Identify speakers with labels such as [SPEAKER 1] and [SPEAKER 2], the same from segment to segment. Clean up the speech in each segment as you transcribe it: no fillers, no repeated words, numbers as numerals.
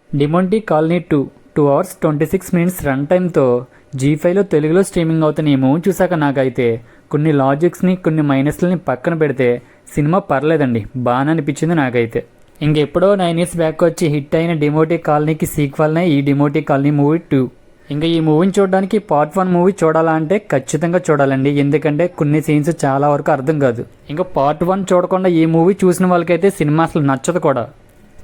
[SPEAKER 1] Demonte colony 2 hours 26 minutes run టైంతో జీ5లో తెలుగులో streaming అవుతున్న ఈ మూవీ చూసాక నాకైతే కొన్ని లాజిక్స్ని కొన్ని మైనస్లని పక్కన పెడితే సినిమా పర్లేదండి, బాగానే అనిపించింది నాకైతే. ఇంకెప్పుడో 9 years బ్యాక్ వచ్చి హిట్ అయిన డిమోటీ కాలనీకి సీక్వల్నే ఈ డిమోటీ కాలనీ మూవీ 2. ఇంకా ఈ మూవీని చూడడానికి పార్ట్ 1 మూవీ చూడాలా అంటే ఖచ్చితంగా చూడాలండి, ఎందుకంటే కొన్ని సీన్స్ చాలా వరకు అర్థం కాదు. ఇంకా పార్ట్ 1 చూడకుండా ఈ మూవీ చూసిన వాళ్ళకైతే సినిమా అసలు నచ్చదు కూడా.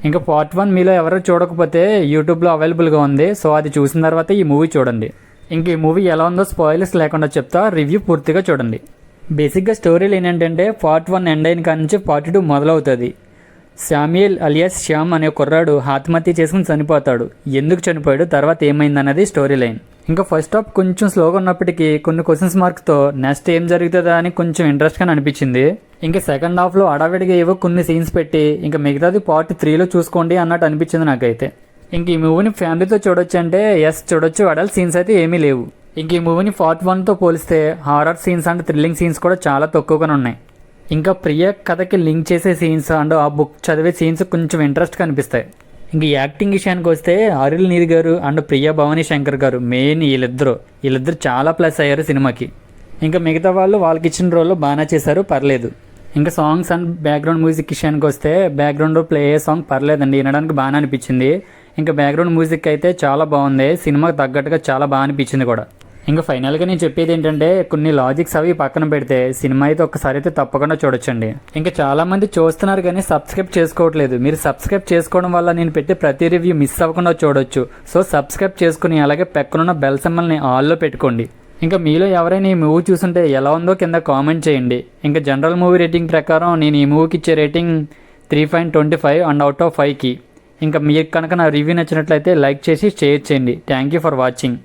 [SPEAKER 1] ఇంకా పార్ట్ 1 మీలో ఎవరో చూడకపోతే యూట్యూబ్లో అవైలబుల్గా ఉంది, సో అది చూసిన తర్వాత ఈ మూవీ చూడండి. ఇంక ఈ మూవీ ఎలా ఉందో స్పాయిలర్స్ లేకుండా చెప్తా, రివ్యూ పూర్తిగా చూడండి. బేసిక్గా స్టోరీలు ఏంటంటే పార్ట్ 1 ఎండ్ అయిన కాడి నుంచి పార్ట్ 2 మొదలవుతుంది. శామ్యుయల్ అలియాస్ శ్యామ్ అనే కుర్రాడు ఆత్మహత్య చేసుకుని చనిపోతాడు. ఎందుకు చనిపోయాడు, తర్వాత ఏమైందన్నది స్టోరీ లైన్. ఇంకా ఫస్ట్ హాఫ్ కొంచెం స్లోగా ఉన్నప్పటికీ కొన్ని క్వశ్చన్స్ మార్క్స్తో నెక్స్ట్ ఏం జరుగుతుందా అని కొంచెం ఇంట్రెస్ట్గా అనిపించింది. ఇంకా సెకండ్ హాఫ్లో అడావిడిగా ఏవో కొన్ని సీన్స్ పెట్టి ఇంకా మిగతాది పార్ట్ 3లో చూసుకోండి అన్నట్టు అనిపించింది నాకైతే. ఇంక ఈ మూవీని ఫ్యామిలీతో చూడొచ్చు అంటే ఎస్ చూడొచ్చు, అడల్ట్ సీన్స్ అయితే ఏమీ లేవు. ఇంక ఈ మూవీని పార్ట్ 1తో పోలిస్తే horror scenes and thrilling scenes కూడా చాలా తక్కువగానే ఉన్నాయి. ఇంకా ప్రియ కథకి లింక్ చేసే సీన్స్ అండ్ ఆ బుక్ చదివే సీన్స్ కొంచెం ఇంట్రెస్ట్గా అనిపిస్తాయి. ఇంక యాక్టింగ్ విషయానికి వస్తే ఆరిల్ నీర్ గారు అండ్ ప్రియా భవానీ శంకర్ గారు మెయిన్ వీళ్ళిద్దరు చాలా ప్లస్ అయ్యారు సినిమాకి. ఇంకా మిగతా వాళ్ళకి ఇచ్చిన రోల్లో బాగానే చేశారు, పర్లేదు. ఇంకా సాంగ్స్ అండ్ బ్యాక్గ్రౌండ్ మ్యూజిక్ విషయానికి వస్తే బ్యాక్గ్రౌండ్లో ప్లే అయ్యే సాంగ్ పర్లేదండి, వినడానికి బాగానే అనిపించింది. ఇంకా బ్యాక్గ్రౌండ్ మ్యూజిక్ అయితే చాలా బాగుంది, సినిమాకి తగ్గట్టుగా చాలా బాగా అనిపించింది కూడా. ఇంకా ఫైనల్గా నేను చెప్పేది ఏంటంటే కొన్ని లాజిక్స్ అవి పక్కన పెడితే సినిమా అయితే ఒక్కసారి అయితే తప్పకుండా చూడొచ్చండి. ఇంకా చాలామంది చూస్తున్నారు కానీ సబ్స్క్రైబ్ చేసుకోవట్లేదు. మీరు సబ్స్క్రైబ్ చేసుకోవడం వల్ల నేను పెట్టే ప్రతి రివ్యూ మిస్ అవ్వకుండా చూడొచ్చు. సో సబ్స్క్రైబ్ చేసుకుని అలాగే పక్కనున్న బెల్ సింబల్ని ఆల్లో పెట్టుకోండి. ఇంకా మీలో ఎవరైనా ఈ మూవీ చూస్తుంటే ఎలా ఉందో కింద కామెంట్ చేయండి. ఇంకా జనరల్ మూవీ రేటింగ్ ప్రకారం నేను ఈ మూవీకి ఇచ్చే రేటింగ్ 3.25 అండ్ అవుట్ ఆఫ్ 5కి. ఇంకా మీకు కనుక నా రివ్యూ నచ్చినట్లయితే లైక్ చేసి షేర్ చేయండి. Thank you for watching.